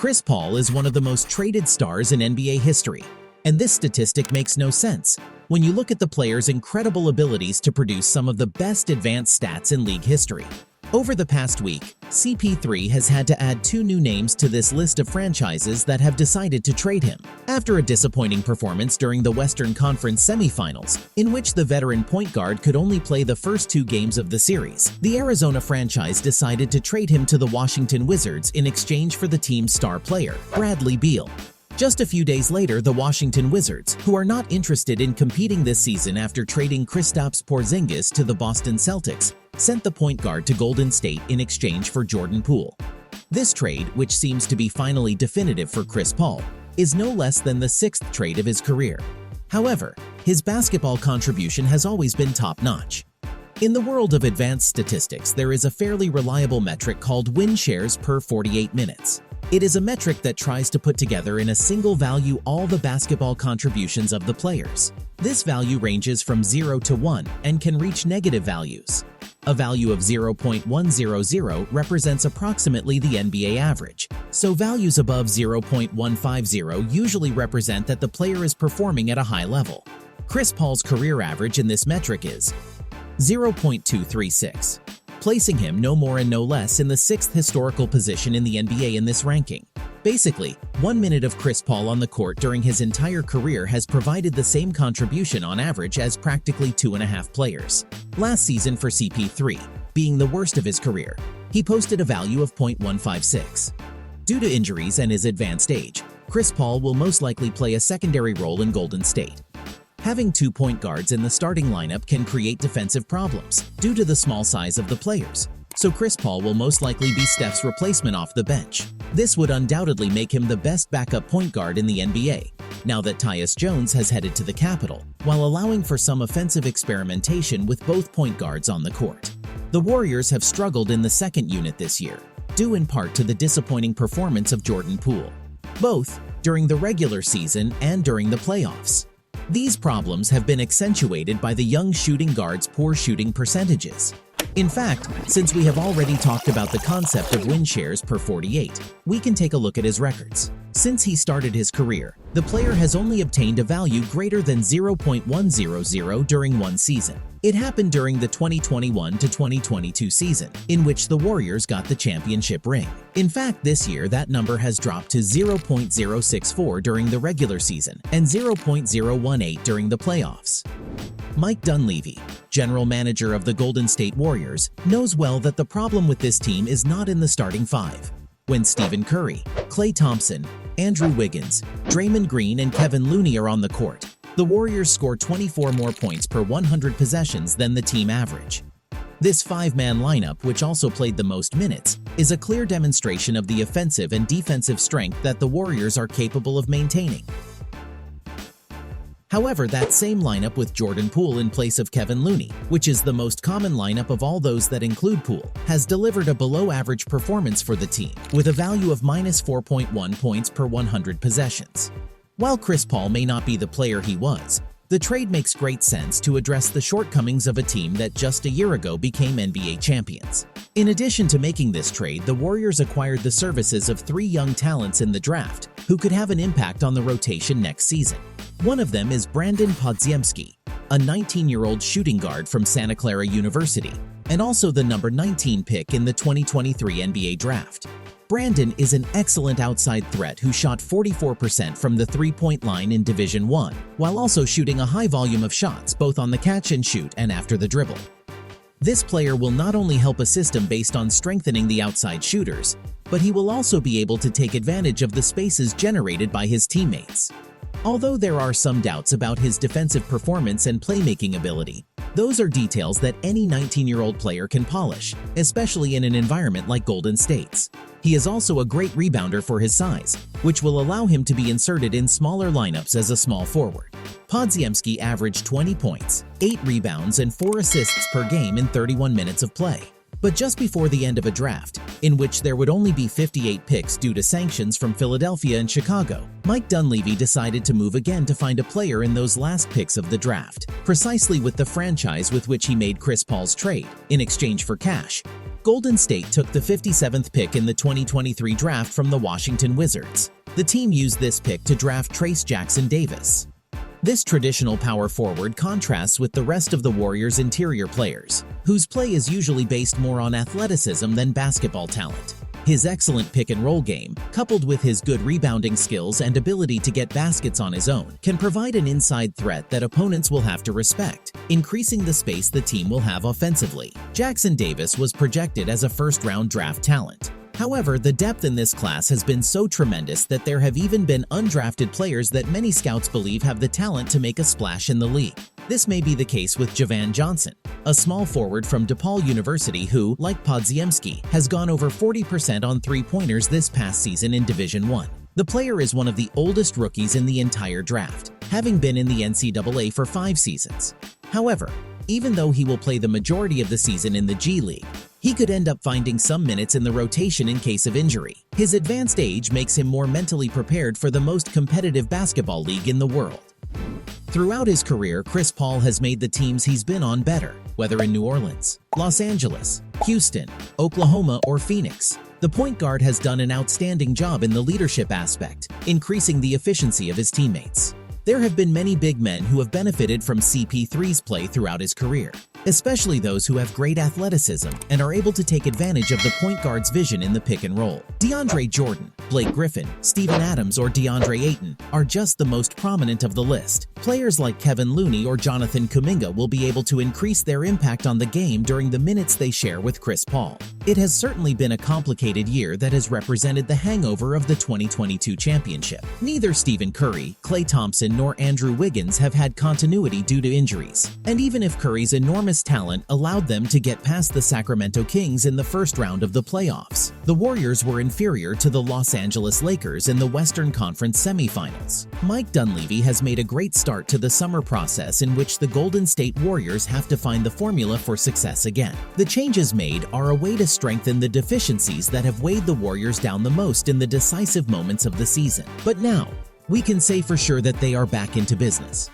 Chris Paul is one of the most traded stars in NBA history, and this statistic makes no sense when you look at the player's incredible abilities to produce some of the best advanced stats in league history. Over the past week, CP3 has had to add 2 new names to this list of franchises that have decided to trade him. After a disappointing performance during the Western Conference semifinals, in which the veteran point guard could only play the first 2 games of the series, the Arizona franchise decided to trade him to the Washington Wizards in exchange for the team's star player, Bradley Beal. Just a few days later, the Washington Wizards, who are not interested in competing this season after trading Kristaps Porzingis to the Boston Celtics, sent the point guard to Golden State in exchange for Jordan Poole. This trade, which seems to be finally definitive for Chris Paul, is no less than the 6th trade of his career. However, his basketball contribution has always been top-notch. In the world of advanced statistics, there is a fairly reliable metric called win shares per 48 minutes. It is a metric that tries to put together in a single value all the basketball contributions of the players. This value ranges from 0 to 1 and can reach negative values. A value of 0.100 represents approximately the NBA average, so values above 0.150 usually represent that the player is performing at a high level. Chris Paul's career average in this metric is 0.236. placing him no more and no less in the 6th historical position in the NBA in this ranking. Basically, 1 minute of Chris Paul on the court during his entire career has provided the same contribution on average as practically 2.5 players. Last season for CP3, being the worst of his career, he posted a value of 0.156. Due to injuries and his advanced age, Chris Paul will most likely play a secondary role in Golden State. Having 2 point guards in the starting lineup can create defensive problems due to the small size of the players, so Chris Paul will most likely be Steph's replacement off the bench. This would undoubtedly make him the best backup point guard in the NBA, now that Tyus Jones has headed to the Capitol, while allowing for some offensive experimentation with both point guards on the court. The Warriors have struggled in the second unit this year, due in part to the disappointing performance of Jordan Poole, both during the regular season and during the playoffs. These problems have been accentuated by the young shooting guard's poor shooting percentages. In fact, since we have already talked about the concept of win shares per 48, we can take a look at his records. Since he started his career, the player has only obtained a value greater than 0.100 during one season. It happened during the 2021 to 2022 season, in which the Warriors got the championship ring. In fact, this year that number has dropped to 0.064 during the regular season and 0.018 during the playoffs. Mike Dunleavy, general manager of the Golden State Warriors, knows well that the problem with this team is not in the starting 5. When Stephen Curry, Klay Thompson, Andrew Wiggins, Draymond Green, and Kevin Looney are on the court, the Warriors score 24 more points per 100 possessions than the team average. This 5-man lineup, which also played the most minutes, is a clear demonstration of the offensive and defensive strength that the Warriors are capable of maintaining. However, that same lineup with Jordan Poole in place of Kevin Looney, which is the most common lineup of all those that include Poole, has delivered a below-average performance for the team, with a value of minus 4.1 points per 100 possessions. While Chris Paul may not be the player he was, the trade makes great sense to address the shortcomings of a team that just a year ago became NBA champions. In addition to making this trade, the Warriors acquired the services of 3 young talents in the draft who could have an impact on the rotation next season. One of them is Brandon Podziemski, a 19-year-old shooting guard from Santa Clara University, and also the number 19 pick in the 2023 NBA draft. Brandon is an excellent outside threat who shot 44% from the 3-point line in Division I, while also shooting a high volume of shots both on the catch and shoot and after the dribble. This player will not only help a system based on strengthening the outside shooters, but he will also be able to take advantage of the spaces generated by his teammates. Although there are some doubts about his defensive performance and playmaking ability, those are details that any 19-year-old player can polish, especially in an environment like Golden State's. He is also a great rebounder for his size, which will allow him to be inserted in smaller lineups as a small forward. Podziemski averaged 20 points, 8 rebounds, and 4 assists per game in 31 minutes of play. But just before the end of a draft, in which there would only be 58 picks due to sanctions from Philadelphia and Chicago, Mike Dunleavy decided to move again to find a player in those last picks of the draft, precisely with the franchise with which he made Chris Paul's trade, in exchange for cash. Golden State took the 57th pick in the 2023 draft from the Washington Wizards. The team used this pick to draft Trayce Jackson-Davis. This traditional power forward contrasts with the rest of the Warriors' interior players, whose play is usually based more on athleticism than basketball talent. His excellent pick-and-roll game, coupled with his good rebounding skills and ability to get baskets on his own, can provide an inside threat that opponents will have to respect, increasing the space the team will have offensively. Jackson-Davis was projected as a first-round draft talent. However, the depth in this class has been so tremendous that there have even been undrafted players that many scouts believe have the talent to make a splash in the league. This may be the case with Javan Johnson, a small forward from DePaul University who, like Podziemski, has gone over 40% on three-pointers this past season in Division I. The player is one of the oldest rookies in the entire draft, having been in the NCAA for 5 seasons. However, even though he will play the majority of the season in the G League, he could end up finding some minutes in the rotation in case of injury. His advanced age makes him more mentally prepared for the most competitive basketball league in the world. Throughout his career, Chris Paul has made the teams he's been on better, whether in New Orleans, Los Angeles, Houston, Oklahoma, or Phoenix. The point guard has done an outstanding job in the leadership aspect, increasing the efficiency of his teammates. There have been many big men who have benefited from CP3's play throughout his career, especially those who have great athleticism and are able to take advantage of the point guard's vision in the pick and roll. DeAndre Jordan, Blake Griffin, Steven Adams, or DeAndre Ayton are just the most prominent of the list. Players like Kevin Looney or Jonathan Kuminga will be able to increase their impact on the game during the minutes they share with Chris Paul. It has certainly been a complicated year that has represented the hangover of the 2022 championship. Neither Stephen Curry, Klay Thompson, nor Andrew Wiggins have had continuity due to injuries. And even if Curry's enormous talent allowed them to get past the Sacramento Kings in the first round of the playoffs, the Warriors were inferior to the Los Angeles Lakers in the Western Conference semifinals. Mike Dunleavy has made a great start to the summer process in which the Golden State Warriors have to find the formula for success again. The changes made are a way to strengthen the deficiencies that have weighed the Warriors down the most in the decisive moments of the season. But now, we can say for sure that they are back into business.